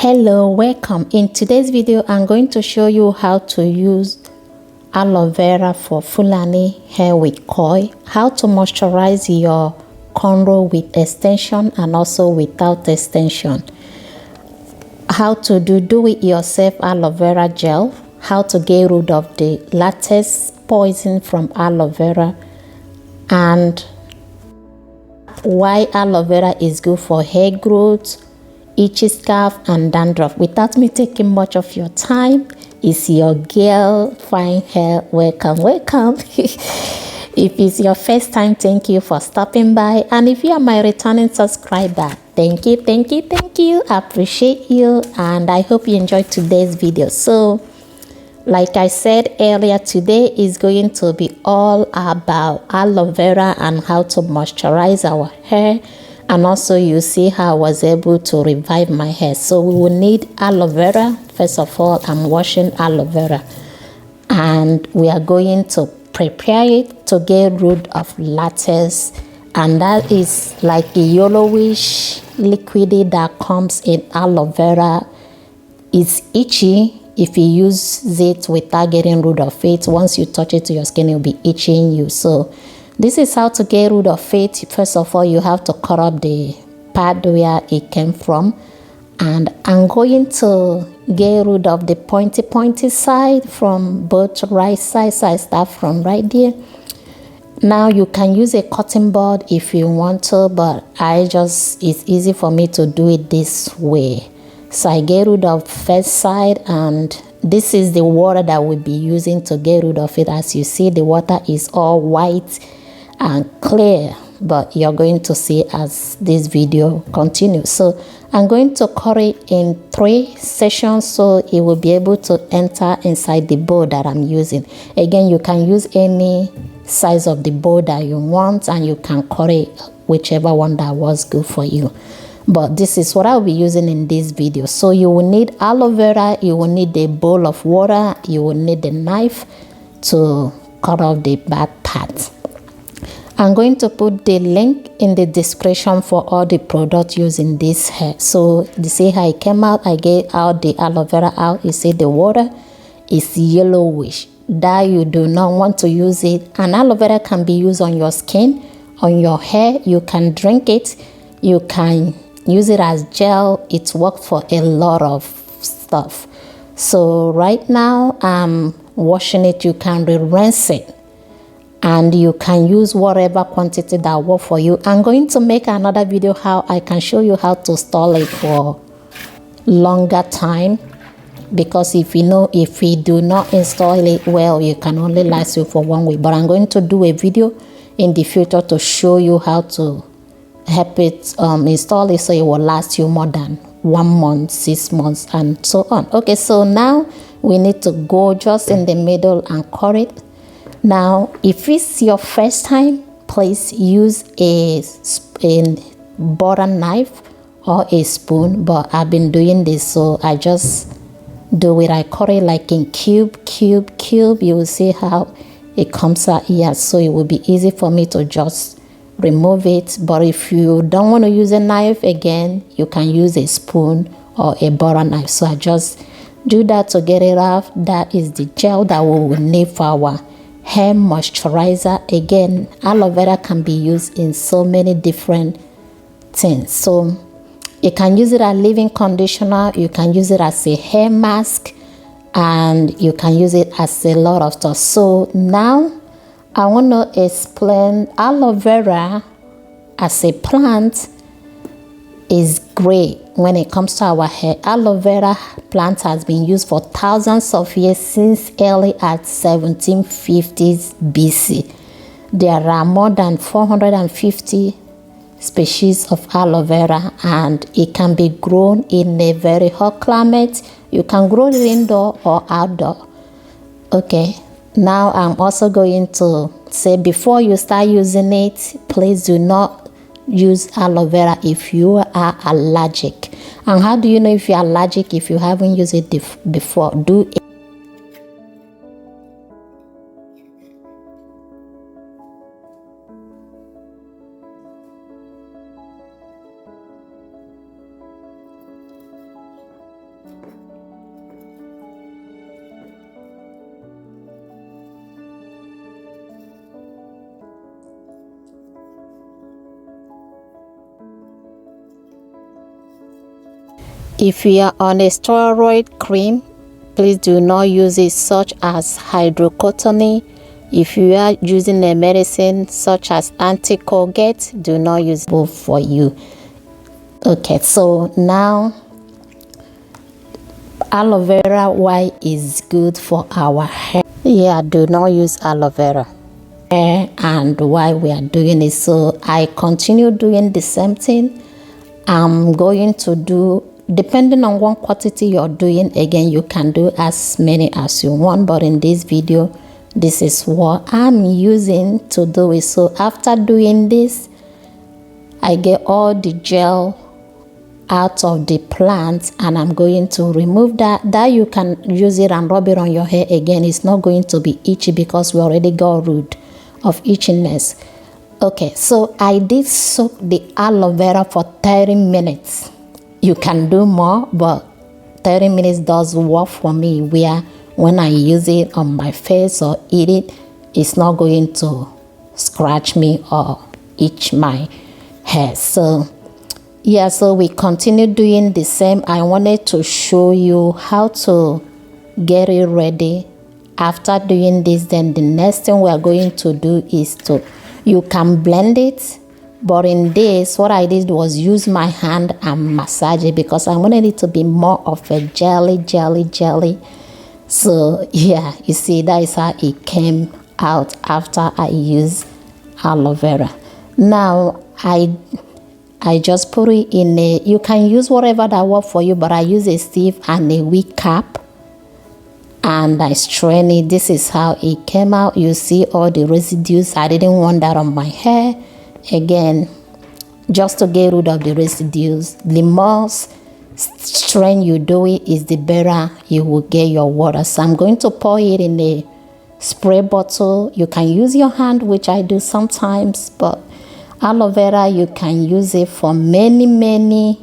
Hello, welcome. In today's video I'm going to show you how to use aloe vera for Fulani hair with coil, how to moisturize your cornrow with extension and also without extension, how to do it yourself aloe vera gel, how to get rid of the latex poison from aloe vera, and why aloe vera is good for hair growth, itchy scalp and dandruff. Without me taking much of your time, it's your girl fine hair. Welcome. If it's your first time, thank you for stopping by, and if you are my returning subscriber, thank you. I appreciate you, and I hope you enjoyed today's video. So like I said earlier, today is going to be all about aloe vera and how to moisturize our hair, and also you see how I was able to revive my hair. So we will need aloe vera. First of all, I'm washing aloe vera and we are going to prepare it to get rid of latex, and that is like a yellowish liquid that comes in aloe vera. It's itchy if you use it without getting rid of it. Once you touch it to your skin, it will be itching you. So this is how to get rid of it. First of all, you have to cut up the part where it came from, and I'm going to get rid of the pointy side from both right sides. So I start from right there. Now you can use a cotton bud if you want to, but it's easy for me to do it this way. So I get rid of first side, and this is the water that we'll be using to get rid of it. As you see, the water is all white and clear, but you're going to see as this video continues. So I'm going to cut it in 3 sections so it will be able to enter inside the bowl that I'm using. Again, you can use any size of the bowl that you want, and you can cut it whichever one that was good for you. But this is what I'll be using in this video. So you will need aloe vera, you will need a bowl of water, you will need a knife to cut off the bad part. I'm going to put the link in the description for all the products used in this hair. So you see how it came out. I get out the aloe vera out. You see the water is yellowish. That you do not want to use it. And aloe vera can be used on your skin, on your hair. You can drink it. You can use it as gel. It works for a lot of stuff. So right now I'm washing it. You can rinse it, and you can use whatever quantity that works for you. I'm going to make another video how I can show you how to store it for longer time, because if we do not install it well, it can only last you for 1 week. But I'm going to do a video in the future to show you how to help it install it so it will last you more than 1 month, 6 months, and so on. Okay, so now we need to go just in the middle and cut it. Now if it's your first time, please use a butter knife or a spoon, but I've been doing this, so I just do it. I cut it like in cube. You will see how it comes out here, so it will be easy for me to just remove it. But if you don't want to use a knife, again you can use a spoon or a butter knife. So I just do that to get it off. That is the gel that we will need for our hair moisturizer. Again, aloe vera can be used in so many different things. So you can use it as leave-in conditioner, you can use it as a hair mask, and you can use it as a lot of stuff. So now I want to explain aloe vera as a plant is great when it comes to our hair. Aloe vera plant has been used for thousands of years, since early at 1750s BC. There are more than 450 species of aloe vera, and it can be grown in a very hot climate. You can grow it indoor or outdoor. Okay, now I'm also going to say, before you start using it, please do not use aloe vera if you are allergic. And how do you know if you're allergic if you haven't used it before? Do it. If you are on a steroid cream, please do not use it, such as hydrocodone. If you are using a medicine such as anti-Colgate, do not use both for you. Okay, so now aloe vera, why is good for our hair? Yeah, do not use aloe vera. And why we are doing it. So I continue doing the same thing. I'm going to do, depending on what quantity you're doing, again, you can do as many as you want, but in this video, this is what I'm using to do it. So after doing this, I get all the gel out of the plant, and I'm going to remove that you can use it and rub it on your hair. Again, it's not going to be itchy because we already got rid of itchiness. Okay, so I did soak the aloe vera for 30 minutes. You can do more, but 30 minutes does work for me, where when I use it on my face or eat it, it's not going to scratch me or itch my hair. So yeah, so we continue doing the same. I wanted to show you how to get it ready. After doing this, then the next thing we are going to do is you can blend it, but in this, what I did was use my hand and massage it because I wanted it to be more of a jelly. So yeah, you see, that is how it came out after I used aloe vera. Now I just put it in a, you can use whatever that works for you, but I use a sieve and a wig cap, and I strain it. This is how it came out. You see all the residues. I didn't want that on my hair. Again, just to get rid of the residues. The more strain you do it, is the better you will get your water. So I'm going to pour it in a spray bottle. You can use your hand, which I do sometimes, but aloe vera, you can use it for many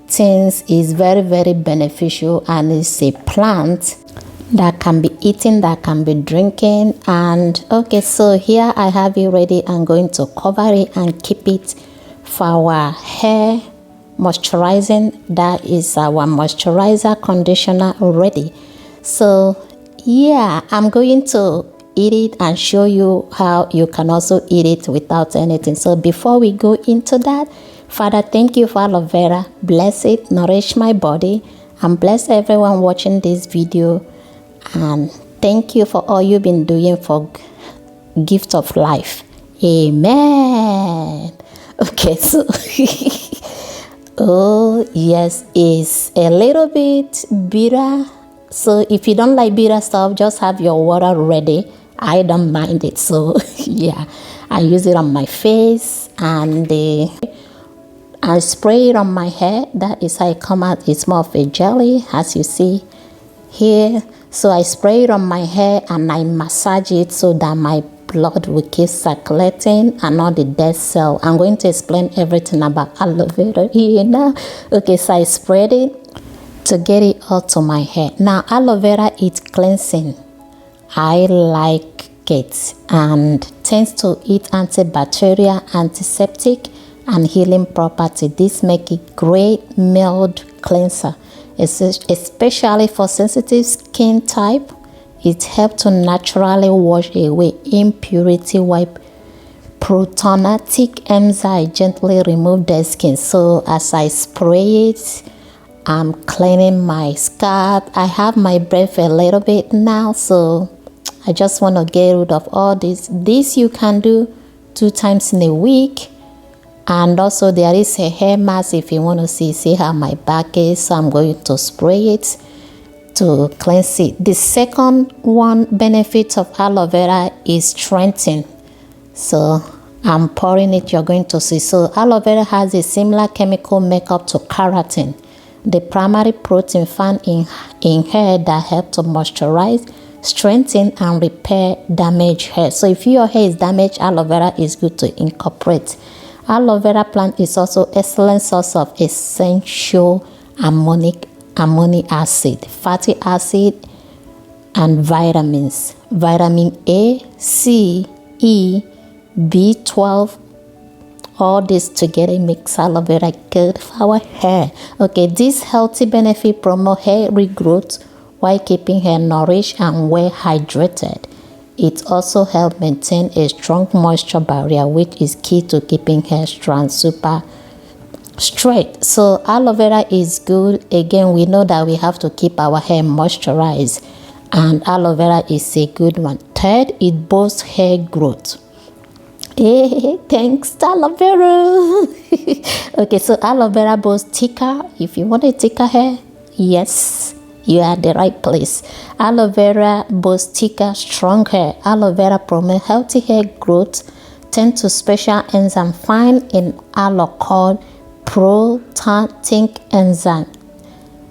things. Is very beneficial, and it's a plant that can be eaten, that can be drinking. And okay, so here I have it ready. I'm going to cover it and keep it for our hair moisturizing. That is our moisturizer conditioner already. So yeah, I'm going to eat it and show you how you can also eat it without anything. So before we go into that, Father, thank you for aloe vera. Bless it, nourish my body, and bless everyone watching this video. And thank you for all you've been doing for gift of life. Amen. Okay, so oh yes, it's a little bit bitter. So if you don't like bitter stuff, just have your water ready. I don't mind it. So yeah, I use it on my face, and I spray it on my hair. That is how it come out. It's more of a jelly, as you see here. So I spray it on my hair and I massage it so that my blood will keep circulating and all the dead cell. I'm going to explain everything about aloe vera here now. Okay, so I spread it to get it all to my hair. Now aloe vera is cleansing. I like it, and tends to it antibacterial, antiseptic, and healing property. This makes it great mild cleanser, especially for sensitive skin type. It helps to naturally wash away impurity, wipe protonatic enzyme, gently remove dead skin. So as I spray it, I'm cleaning my scalp. I have my breath a little bit now, so I just want to get rid of all this. This you can do 2 times in a week. And also there is a hair mask if you want to see how my back is. So I'm going to spray it to cleanse it. The second one benefit of aloe vera is strengthening. So I'm pouring it, you're going to see. So aloe vera has a similar chemical makeup to keratin, the primary protein found in hair that help to moisturize, strengthen, and repair damaged hair. So if your hair is damaged, aloe vera is good to incorporate. Aloe vera plant is also excellent source of essential amino acid, fatty acid, and vitamins. Vitamin A, C, E, B12, all this together makes aloe vera good for our hair. Okay, this healthy benefit promote hair regrowth while keeping hair nourished and well hydrated. It also helps maintain a strong moisture barrier, which is key to keeping hair strands super straight. So aloe vera is good. Again, we know that we have to keep our hair moisturized, and aloe vera is a good one. Third, it boosts hair growth. Hey, thanks aloe vera. Okay, so aloe vera boosts thicker. If you want a thicker hair, yes, you are at the right place. Aloe vera boosts thicker, strong hair. Aloe vera promotes healthy hair growth thanks to special enzyme found in aloe called protantic enzyme.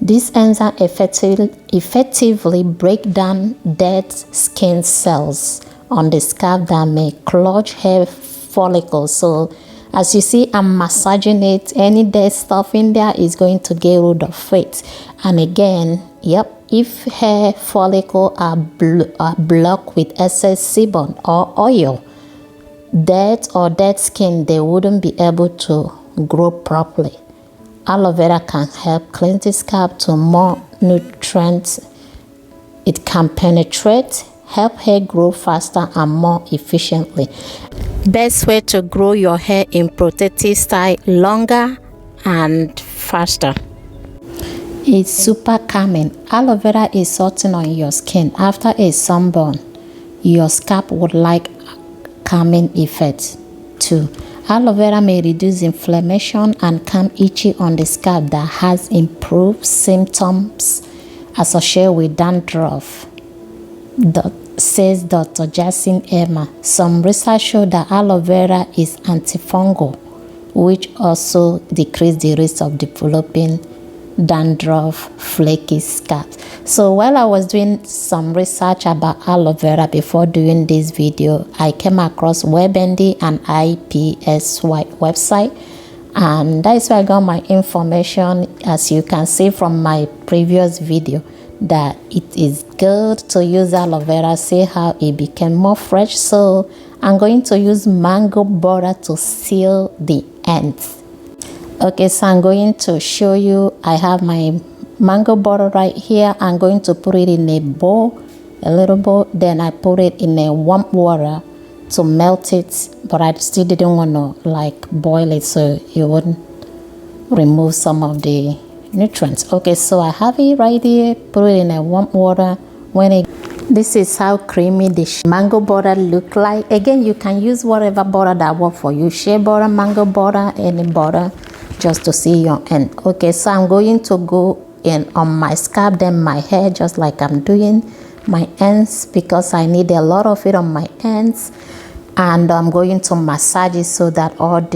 This enzyme effectively break down dead skin cells on the scalp that may clog hair follicles. So as you see, I'm massaging it. Any dead stuff in there is going to get rid of it. And again, yep, if hair follicles are blocked with excess sebum or oil, dead skin, they wouldn't be able to grow properly. Aloe vera can help cleanse the scalp to more nutrients. It can penetrate, help hair grow faster and more efficiently. Best way to grow your hair in protective style, longer and faster. It's super calming. Aloe vera is soothing on your skin. After a sunburn, your scalp would like calming effect too. Aloe vera may reduce inflammation and calm itchy on the scalp that has improved symptoms associated with dandruff, says Dr. Jason Emma. Some research showed that aloe vera is antifungal, which also decreases the risk of developing dandruff, flaky scalp. So while I was doing some research about aloe vera before doing this video, I came across WebMD and IPSY website, and that's where I got my information. As you can see from my previous video, that it is good to use aloe vera. See how it became more fresh. So I'm going to use mango butter to seal the ends. Okay, so I'm going to show you. I have my mango butter right here. I'm going to put it in a bowl, a little bowl. Then I put it in a warm water to melt it, but I still didn't want to like boil it so it wouldn't remove some of the nutrients. Okay, so I have it right here. Put it in a warm water. This is how creamy the mango butter look like. Again, you can use whatever butter that works for you. Shea butter, mango butter, any butter, just to see your end. Okay, so I'm going to go in on my scalp, then my hair, just like I'm doing my ends, because I need a lot of it on my ends, and I'm going to massage it so that all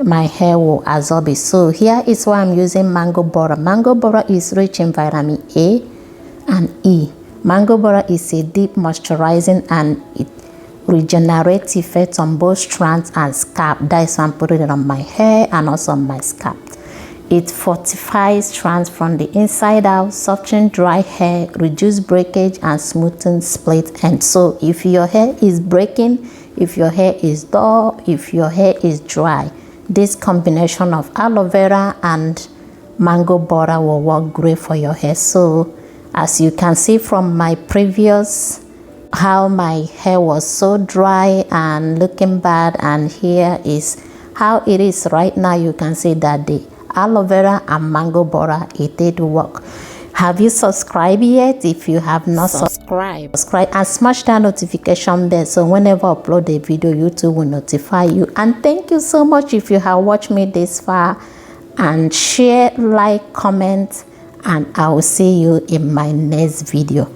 my hair will absorb it. So here is why I'm using mango butter. Mango butter is rich in vitamin A and E. Mango butter is a deep moisturizing and it regenerates effect on both strands and scalp. That is why I'm putting it on my hair and also on my scalp. It fortifies strands from the inside out, soften dry hair, reduce breakage, and smoothen split ends. So if your hair is breaking, if your hair is dull, if your hair is dry, this combination of aloe vera and mango butter will work great for your hair. So as you can see from my previous, how my hair was so dry and looking bad, and here is how it is right now. You can see that the aloe vera and mango butter, it did work. Have you subscribed yet? If you have not subscribed and smash that notification bell, so whenever I upload a video, YouTube will notify you. And thank you so much if you have watched me this far, and share, like, comment, and I will see you in my next video.